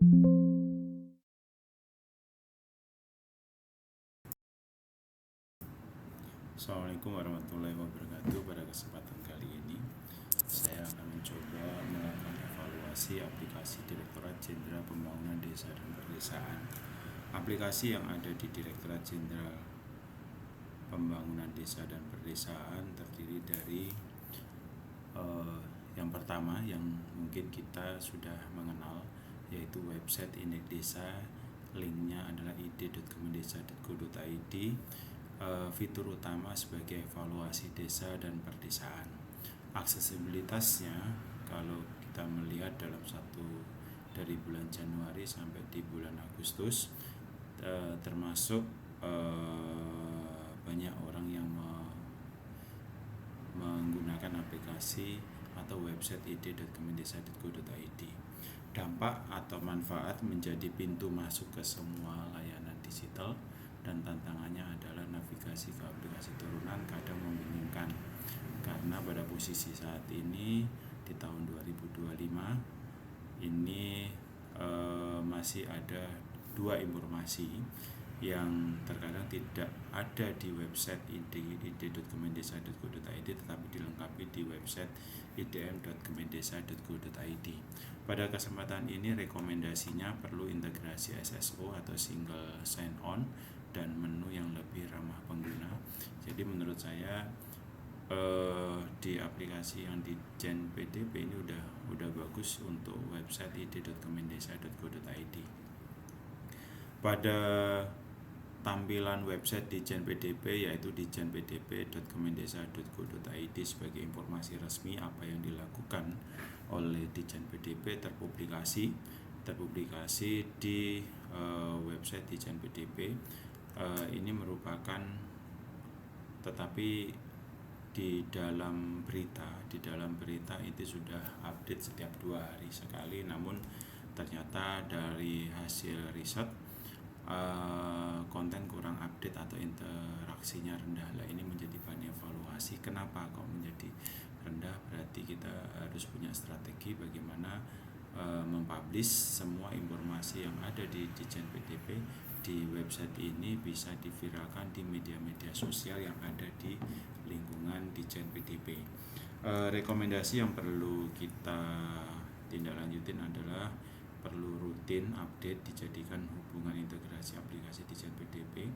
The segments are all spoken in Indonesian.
Assalamualaikum warahmatullahi wabarakatuh. Pada kesempatan kali ini saya akan mencoba melakukan evaluasi aplikasi Direktorat Jenderal Pembangunan Desa dan Perdesaan. Aplikasi yang ada di Direktorat Jenderal Pembangunan Desa dan Perdesaan terdiri dari yang pertama yang mungkin kita sudah mengenal, yaitu website Indeks Desa. Linknya adalah id.kemendesa.go.id. Fitur utama sebagai evaluasi desa dan perdesaan. Aksesibilitasnya, kalau kita melihat dalam dari bulan Januari sampai di bulan Agustus, termasuk banyak orang yang menggunakan aplikasi atau website id.kemendesa.go.id. Dampak atau manfaat menjadi pintu masuk ke semua layanan digital, dan tantangannya adalah navigasi ke aplikasi turunan kadang membingungkan, karena pada posisi saat ini di tahun 2025 ini masih ada dua informasi yang terkadang tidak ada di website id.kemendesa.go.id tetapi dilengkapi di website idm.kemendesa.go.id. Pada kesempatan ini rekomendasinya perlu integrasi SSO atau single sign on dan menu yang lebih ramah pengguna. Jadi menurut saya di aplikasi yang di Jen PDP ini udah bagus untuk website id.kemendesa.go.id. Pada tampilan website di Jen PDP yaitu di jenpdp.kemendesa.go.id sebagai informasi resmi apa yang dilakukan oleh Dijen PDP terpublikasi di website Dijen PDP. Ini merupakan, tetapi di dalam berita itu sudah update setiap 2 hari sekali, namun ternyata dari hasil riset konten kurang update atau interaksinya rendah. Ini menjadi bahan evaluasi. Kenapa kok menjadi rendah? Berarti kita harus punya strategi bagaimana mempublish semua informasi yang ada di Dijen PDP di website ini bisa diviralkan di media-media sosial yang ada di lingkungan Dijen PDP. Rekomendasi yang perlu kita tindak lanjutin adalah perlu rutin update, dijadikan hubungan integrasi aplikasi Dijen PDP,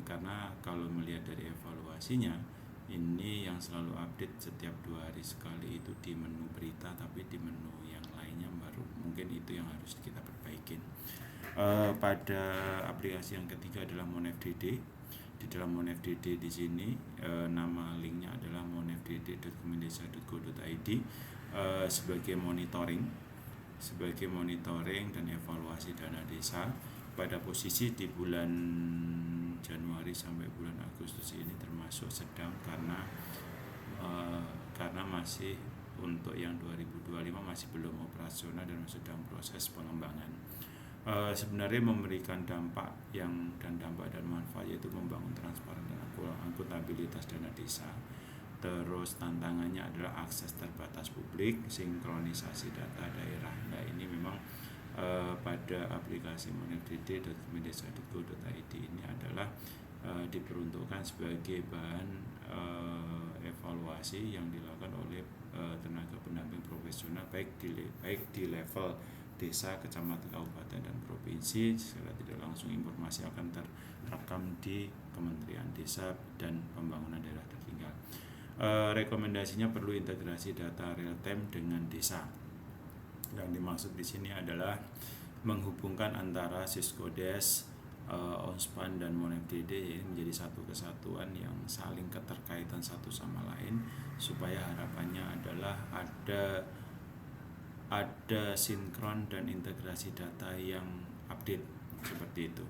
karena kalau melihat dari evaluasinya ini yang selalu update setiap 2 hari sekali itu di menu berita, tapi di menu yang lainnya baru mungkin itu yang harus kita perbaikin. Pada aplikasi yang ketiga adalah MonFDD. Di dalam MonFDD di sini nama linknya adalah monfdd.kemendesa.go.id sebagai monitoring dan evaluasi dana desa. Pada posisi di bulan Januari sampai bulan Agustus ini termasuk sedang karena masih untuk yang 2025 masih belum operasional dan sedang proses pengembangan. Sebenarnya memberikan dampak dan manfaat, yaitu membangun transparan dan akuntabilitas dana desa. Terus tantangannya adalah akses terbatas publik, sinkronisasi data daerah. Ini memang pada aplikasi monfdd.kemendesa.go.id ini adalah diperuntukkan sebagai bahan evaluasi yang dilakukan oleh tenaga pendamping profesional baik di level desa, kecamatan, kabupaten, dan provinsi. Secara tidak langsung informasi akan terekam di Kementerian Desa dan Pembangunan Daerah Tertinggal. Rekomendasinya perlu integrasi data real time dengan desa. Yang dimaksud di sini adalah menghubungkan antara Siskodes, ONSPAN dan MonFDD menjadi satu kesatuan yang saling keterkaitan satu sama lain, supaya harapannya adalah ada sinkron dan integrasi data yang update seperti itu.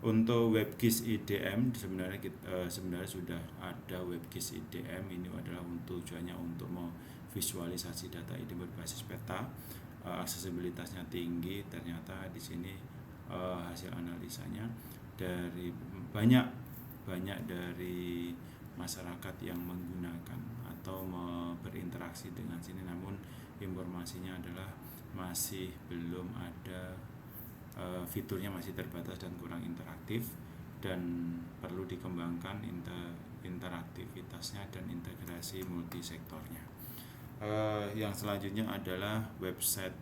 Untuk WebGIS IDM sebenarnya sudah ada WebGIS IDM. Ini adalah tujuannya untuk memvisualisasi data ini berbasis peta. Aksesibilitasnya tinggi. Ternyata di sini hasil analisanya dari banyak dari masyarakat yang menggunakan atau berinteraksi dengan sini, namun informasinya adalah masih belum ada fiturnya, masih terbatas dan kurang interaktif, dan perlu dikembangkan interaktivitasnya dan integrasi multisektornya. Yang selanjutnya adalah website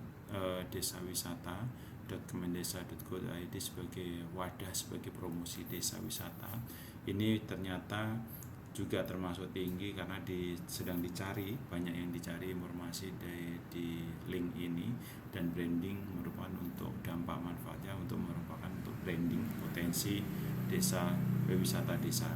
desa wisata .kemendesa.go.id sebagai wadah, sebagai promosi desa wisata. Ini ternyata juga termasuk tinggi karena sedang dicari, banyak yang dicari informasi di link ini, dan branding merupakan untuk dampak manfaatnya merupakan untuk branding potensi desa wisata desa.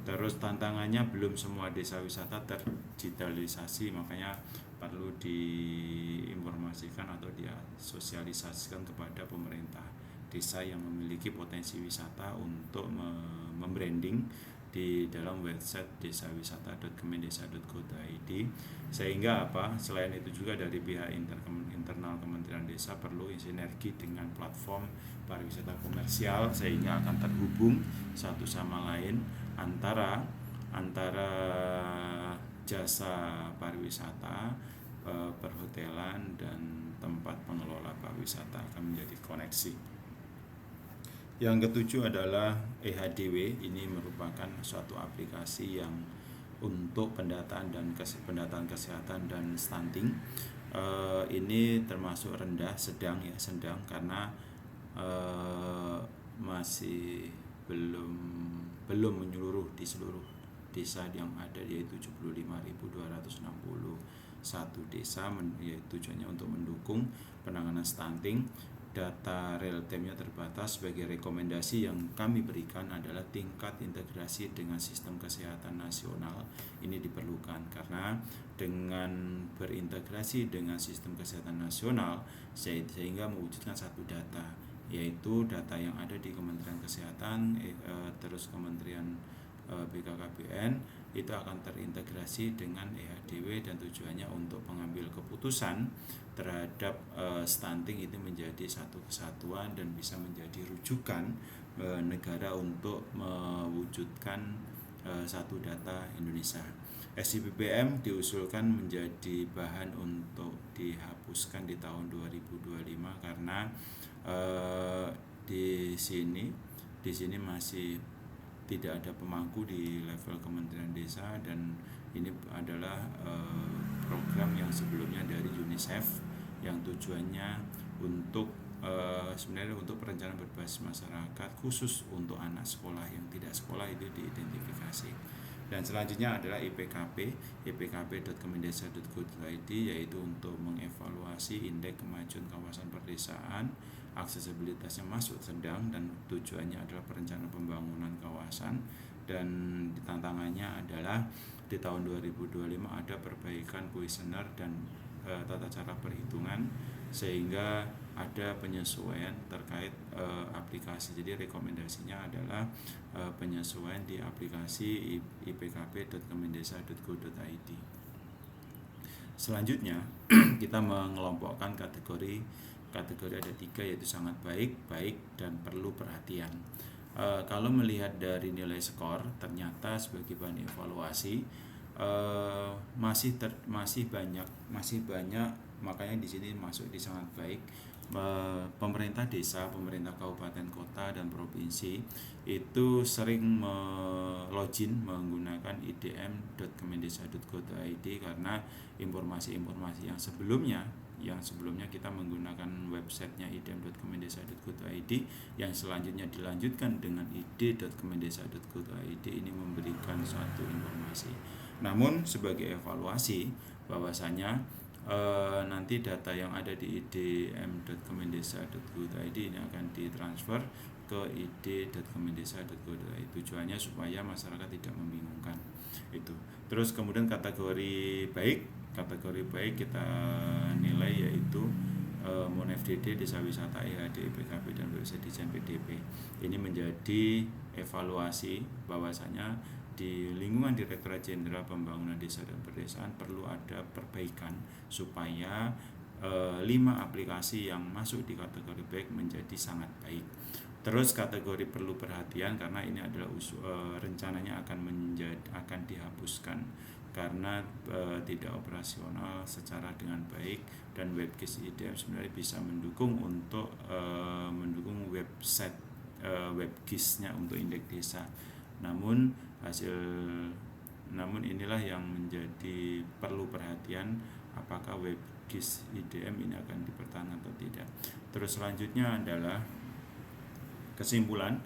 Terus tantangannya belum semua desa wisata terdigitalisasi, makanya perlu diinformasikan atau disosialisasikan kepada pemerintah desa yang memiliki potensi wisata untuk membranding di dalam website desawisata.kemendesa.go.id. Sehingga selain itu juga dari pihak internal Kementerian Desa perlu sinergi dengan platform pariwisata komersial, sehingga akan terhubung satu sama lain antara jasa pariwisata, perhotelan, dan tempat pengelola pariwisata akan menjadi koneksi. Yang ketujuh adalah EHDW. Ini merupakan suatu aplikasi yang untuk pendataan kesehatan dan stunting. Ini termasuk sedang karena masih belum menyeluruh di seluruh desa yang ada, yaitu 75.261 desa, yaitu tujuannya untuk mendukung penanganan stunting. Data real time-nya terbatas. Sebagai rekomendasi yang kami berikan adalah tingkat integrasi dengan sistem kesehatan nasional. Ini diperlukan karena dengan berintegrasi dengan sistem kesehatan nasional sehingga mewujudkan satu data, yaitu data yang ada di Kementerian Kesehatan, terus Kementerian BKKBN, itu akan terintegrasi dengan EHDW, dan tujuannya untuk pengambil keputusan terhadap stunting itu menjadi satu kesatuan dan bisa menjadi rujukan negara untuk mewujudkan satu data Indonesia. SIPBM diusulkan menjadi bahan untuk dihapuskan di tahun 2025 karena di sini masih tidak ada pemangku di level Kementerian Desa, dan ini adalah program yang sebelumnya dari UNICEF yang tujuannya untuk sebenarnya untuk perencanaan berbasis masyarakat, khusus untuk anak sekolah yang tidak sekolah itu diidentifikasi. Dan selanjutnya adalah ipkp.kemendesa.go.id, yaitu untuk mengevaluasi indeks kemajuan kawasan perdesaan, aksesibilitasnya masuk sedang, dan tujuannya adalah perencanaan pembangunan kawasan. Dan tantangannya adalah di tahun 2025 ada perbaikan kuesioner dan tata cara perhitungan, sehingga ada penyesuaian terkait aplikasi. Jadi rekomendasinya adalah penyesuaian di aplikasi ipkp.kemendesa.go.id. Selanjutnya kita mengelompokkan kategori ada 3, yaitu sangat baik, dan perlu perhatian. Kalau melihat dari nilai skor, ternyata sebagai bahan evaluasi masih banyak, makanya di sini masuk di sangat baik. Pemerintah desa, pemerintah kabupaten, kota, dan provinsi itu sering login menggunakan idm.kemendesa.go.id karena informasi-informasi yang sebelumnya kita menggunakan websitenya idm.kemendesa.go.id, yang selanjutnya dilanjutkan dengan id.kemendesa.go.id, ini memberikan suatu informasi. Namun sebagai evaluasi bahwasanya nanti data yang ada di idm.kemendesa.go.id ini akan ditransfer ke id.kemendesa.go.id, tujuannya supaya masyarakat tidak membingungkan itu. Terus kemudian kategori baik kita nilai, yaitu MonFDD, Desa Wisata, EHD, PKP, dan website desain PDP. Ini menjadi evaluasi bahwasanya di lingkungan Direktorat Jenderal Pembangunan Desa dan Perdesaan perlu ada perbaikan supaya 5 aplikasi yang masuk di kategori baik menjadi sangat baik. Terus kategori perlu perhatian karena ini adalah rencananya akan dihapuskan karena tidak operasional secara dengan baik, dan WebGIS IDM sebenarnya bisa mendukung untuk mendukung website WebGIS-nya untuk indeks desa. Namun inilah yang menjadi perlu perhatian, apakah WebGIS IDM ini akan dipertahankan atau tidak. Terus selanjutnya adalah kesimpulan.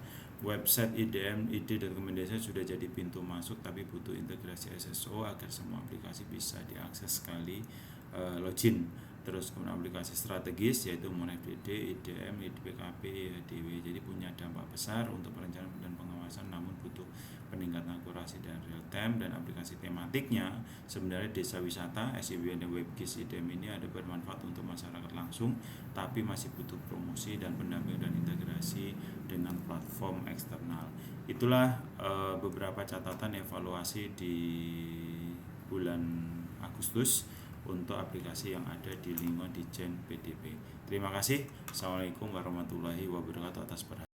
Website IDM id.kemendesa sudah jadi pintu masuk, tapi butuh integrasi SSO agar semua aplikasi bisa diakses sekali login. Terus kemudian aplikasi strategis yaitu MonFDD, IDM, IDPKP, IDW, jadi punya dampak besar untuk perencanaan dan pengawasan, namun butuh peningkatan akurasi dan real time. Dan aplikasi tematiknya sebenarnya desa wisata, SIWN dan WebGIS IDM ini ada bermanfaat untuk masyarakat langsung, tapi masih butuh promosi dan pendampingan dan integrasi dengan platform eksternal. Itulah beberapa catatan evaluasi di bulan Agustus untuk aplikasi yang ada di lingkungan Ditjen PDP. Terima kasih. Assalamualaikum warahmatullahi wabarakatuh atas perhatian.